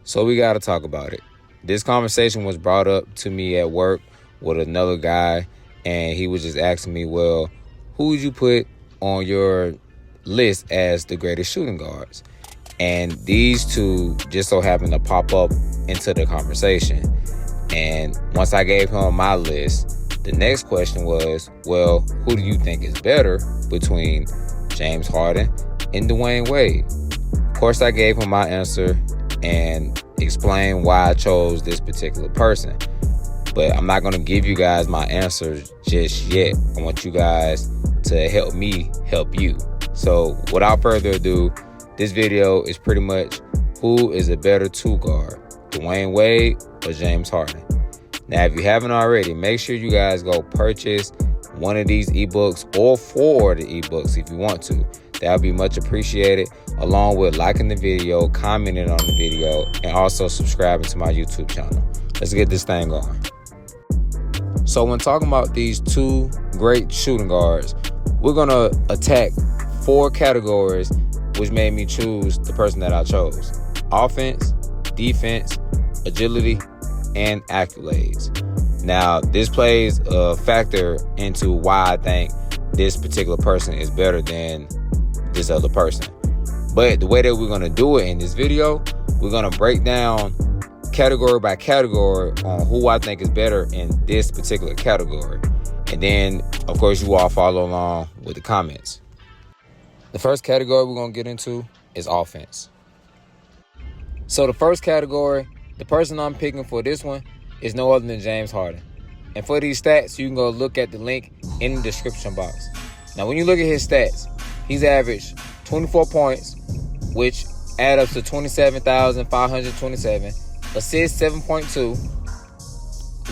So we got to talk about it. This conversation was brought up to me at work with another guy, and he was just asking me, well, who would you put on your list as the greatest shooting guards? And these two just so happened to pop up into the conversation. And once I gave him my list, the next question was, well, who do you think is better between James Harden and Dwayne Wade? Of course, I gave him my answer and explained why I chose this particular person. But I'm not going to give you guys my answer just yet. I want you guys to help me help you. So without further ado, this video is pretty much who is a better two guard, Dwayne Wade or James Harden. Now, if you haven't already, make sure you guys go purchase one of these ebooks or 4 of the ebooks if you want to. That would be much appreciated, along with liking the video, commenting on the video, and also subscribing to my YouTube channel. Let's get this thing going. So when talking about these two great shooting guards, we're going to attack 4 categories which made me choose the person that I chose: offense, defense, agility, and accolades. Now, this plays a factor into why I think this particular person is better than this other person. But the way that we're going to do it in this video, we're going to break down category by category on who I think is better in this particular category. And then, of course, you all follow along with the comments. The first category we're going to get into is offense. So the first category, the person I'm picking for this one is no other than James Harden. And for these stats, you can go look at the link in the description box. Now, when you look at his stats, he's averaged 24 points, which add up to 27,527. Assists 7.2,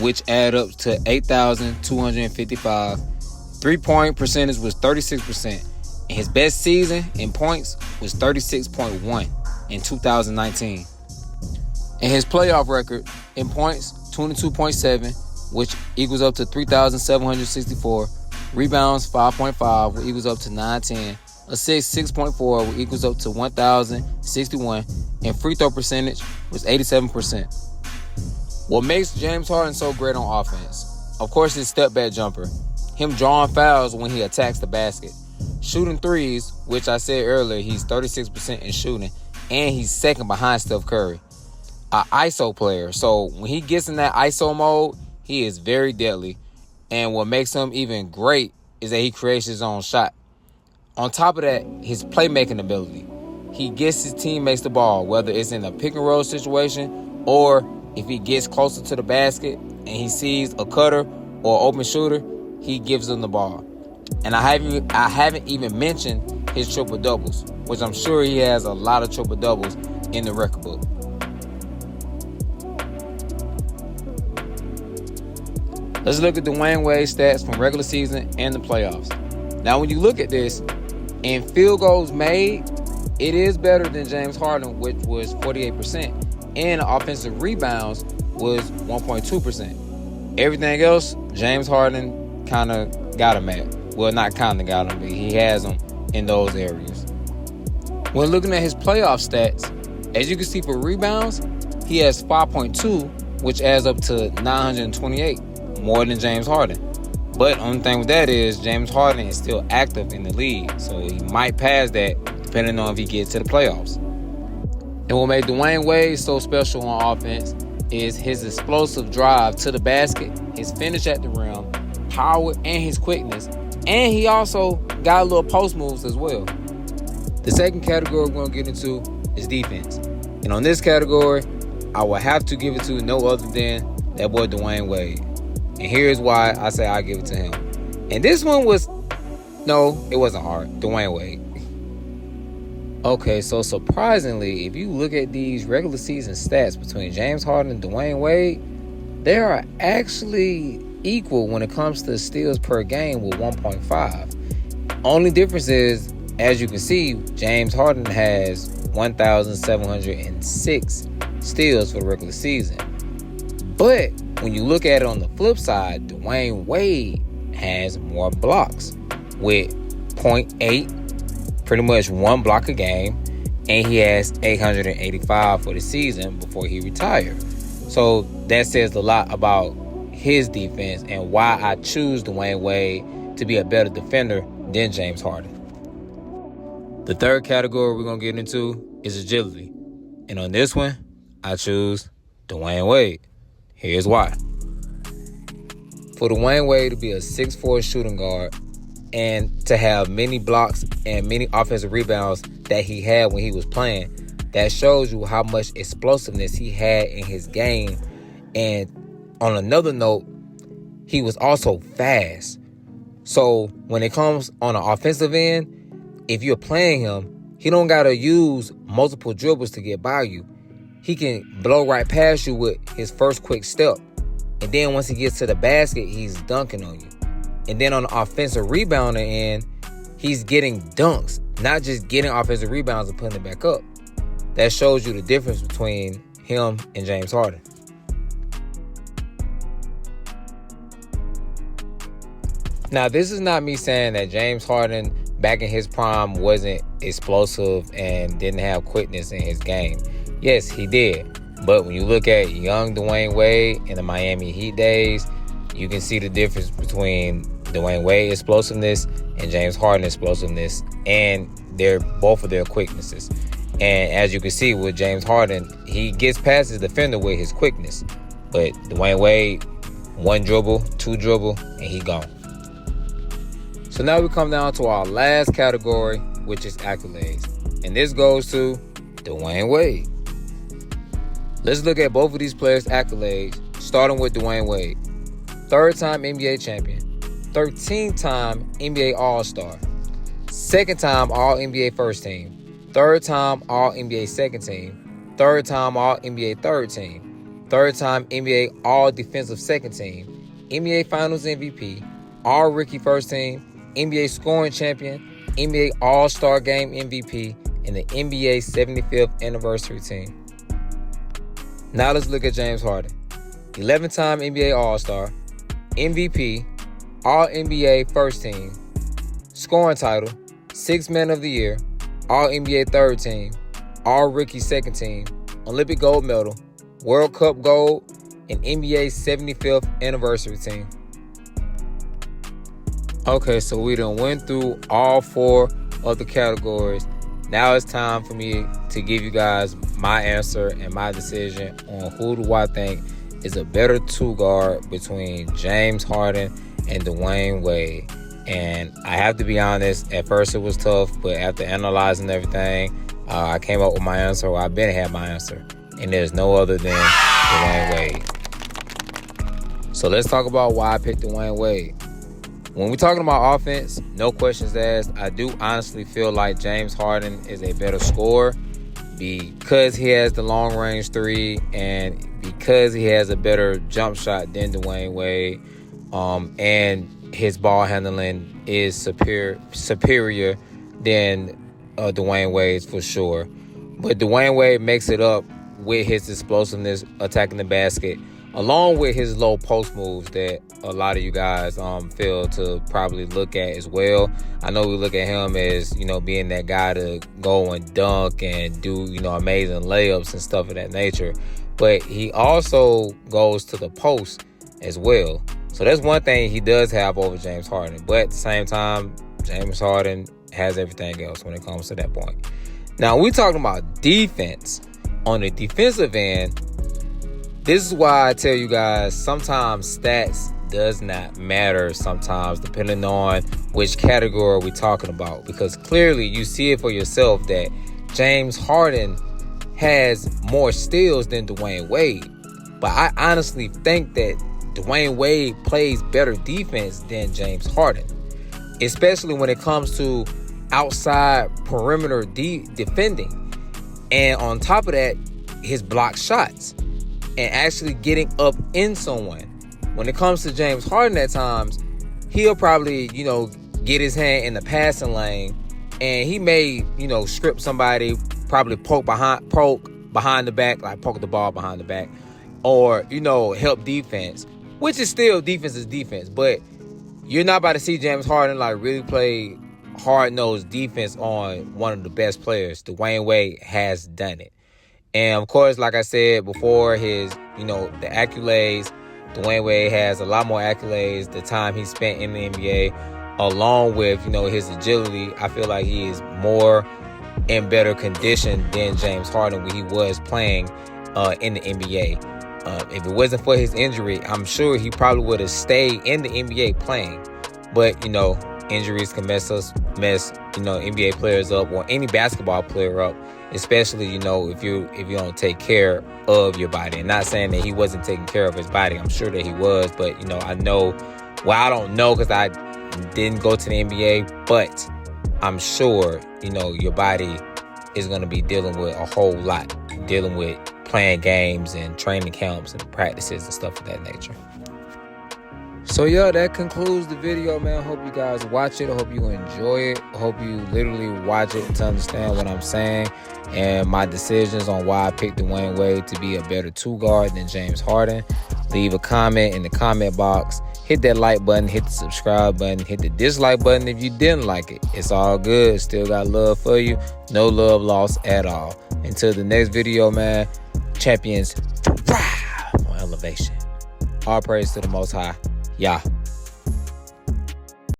which add up to 8,255. 3-point percentage was 36%. And his best season in points was 36.1 in 2019. And his playoff record in points, 22.7, which equals up to 3,764. Rebounds, 5.5, which equals up to 910. Assists, 6.4, which equals up to 1,061. And free throw percentage was 87%. What makes James Harden so great on offense? Of course, his step back jumper. Him drawing fouls when he attacks the basket. Shooting threes, which I said earlier, he's 36% in shooting. And he's second behind Steph Curry. An ISO player. So when he gets in that ISO mode, he is very deadly. And what makes him even great is that he creates his own shot. On top of that, his playmaking ability. He gets his teammates the ball, whether it's in a pick and roll situation or if he gets closer to the basket and he sees a cutter or open shooter, he gives them the ball. And I haven't even mentioned his triple doubles, which I'm sure he has a lot of triple doubles in the record book. Let's look at Dwayne Wade's stats from regular season and the playoffs. Now, when you look at this, in field goals made, it is better than James Harden, which was 48%. And offensive rebounds was 1.2%. Everything else, James Harden kind of got him at. Well, not kind of got him, but he has them in those areas. When looking at his playoff stats, as you can see for rebounds, he has 5.2, which adds up to 928, more than James Harden. But only thing with that is James Harden is still active in the league, so he might pass that depending on if he gets to the playoffs. And what made Dwayne Wade so special on offense is his explosive drive to the basket, his finish at the rim, power, and his quickness. And he also got a little post moves as well. The second category we're going to get into is defense. And on this category, I will have to give it to no other than that boy Dwayne Wade. And here's why I say I give it to him. And this one was, no, it wasn't hard. Dwayne Wade. Okay, so surprisingly, if you look at these regular season stats between James Harden and Dwayne Wade, they are actually equal when it comes to steals per game with 1.5. Only difference is, as you can see, James Harden has 1,706 steals for the regular season. But when you look at it on the flip side, Dwayne Wade has more blocks with 0.8, pretty much 1 block a game. and he has 885 for the season before he retired. So that says a lot about his defense and why I choose Dwayne Wade to be a better defender than James Harden. The third category we're going to get into is agility. And on this one, I choose Dwayne Wade. Here's why. For Dwayne Wade to be a 6'4" shooting guard and to have many blocks and many offensive rebounds that he had when he was playing, that shows you how much explosiveness he had in his game. And on another note, he was also fast. So when it comes on an offensive end, if you're playing him, he don't got to use multiple dribbles to get by you. He can blow right past you with his first quick step. And then once he gets to the basket, he's dunking on you. And then on the offensive rebounder end, he's getting dunks, not just getting offensive rebounds and putting it back up. That shows you the difference between him and James Harden. Now, this is not me saying that James Harden back in his prime wasn't explosive and didn't have quickness in his game. Yes, he did. But when you look at young Dwayne Wade in the Miami Heat days, you can see the difference between Dwayne Wade explosiveness and James Harden explosiveness, and both of their quicknesses. And as you can see with James Harden, he gets past his defender with his quickness. But Dwayne Wade, one dribble, two dribble, and he gone. So now we come down to our last category, which is accolades. And this goes to Dwayne Wade. Let's look at both of these players' accolades, starting with Dwayne Wade. 3rd-time NBA champion, 13th-time NBA All-Star, 2nd-time All-NBA first team, 3rd-time All-NBA second team, 3rd-time All-NBA third team, 3rd-time NBA All-Defensive second team, NBA Finals MVP, All-Rookie first team, NBA scoring champion, NBA All-Star Game MVP, and the NBA 75th anniversary team. Now let's look at James Harden. 11-time NBA All-Star, MVP, All-NBA first team, scoring title, 6th Man of the Year, All-NBA third team, All-Rookie second team, Olympic gold medal, World Cup gold, and NBA 75th anniversary team. Okay, so we done went through all 4 of the categories. Now it's time for me to give you guys my answer and my decision on who do I think is a better 2 guard between James Harden and Dwayne Wade. And I have to be honest, at first it was tough, but after analyzing everything, I came up with my answer, or I've been had my answer. And there's no other than Dwayne Wade. So let's talk about why I picked Dwayne Wade. When we're talking about offense, no questions asked, I do honestly feel like James Harden is a better scorer because he has the long-range 3 and because he has a better jump shot than Dwayne Wade, and his ball handling is superior than Dwayne Wade's for sure. But Dwayne Wade makes it up with his explosiveness attacking the basket, along with his low post moves that a lot of you guys fail to probably look at as well. I know we look at him as, being that guy to go and dunk and do, amazing layups and stuff of that nature. But he also goes to the post as well. So that's one thing he does have over James Harden. But at the same time, James Harden has everything else when it comes to that point. Now, we're talking about defense. On the defensive end, this is why I tell you guys sometimes stats does not matter sometimes, depending on which category we're talking about. Because clearly you see it for yourself that James Harden has more steals than Dwayne Wade. But I honestly think that Dwayne Wade plays better defense than James Harden, especially when it comes to outside perimeter defending. And on top of that, his block shots and actually getting up in someone. When it comes to James Harden at times, he'll probably, get his hand in the passing lane and he may, script somebody, probably poke behind the back, like poke the ball behind the back, or, help defense, which is still defense is defense. But you're not about to see James Harden like really play hard-nosed defense on one of the best players. Dwayne Wade has done it. And, of course, like I said before, his, the accolades, Dwayne Wade has a lot more accolades, the time he spent in the NBA, along with, his agility. I feel like he is more in better condition than James Harden when he was playing in the NBA. If it wasn't for his injury, I'm sure he probably would have stayed in the NBA playing. But, injuries can mess NBA players up, or any basketball player up, especially, if you don't take care of your body. And not saying that he wasn't taking care of his body. I'm sure that he was, but, I don't know because I didn't go to the NBA, but I'm sure, your body is going to be dealing with a whole lot, dealing with playing games and training camps and practices and stuff of that nature. So, yeah, that concludes the video, man. I hope you guys watch it. I hope you enjoy it. I hope you literally watch it to understand what I'm saying and my decisions on why I picked Dwayne Wade to be a better two-guard than James Harden. Leave a comment in the comment box. Hit that like button. Hit the subscribe button. Hit the dislike button if you didn't like it. It's all good. Still got love for you. No love lost at all. Until the next video, man, champions thrive on elevation. All praise to the Most High. Yeah.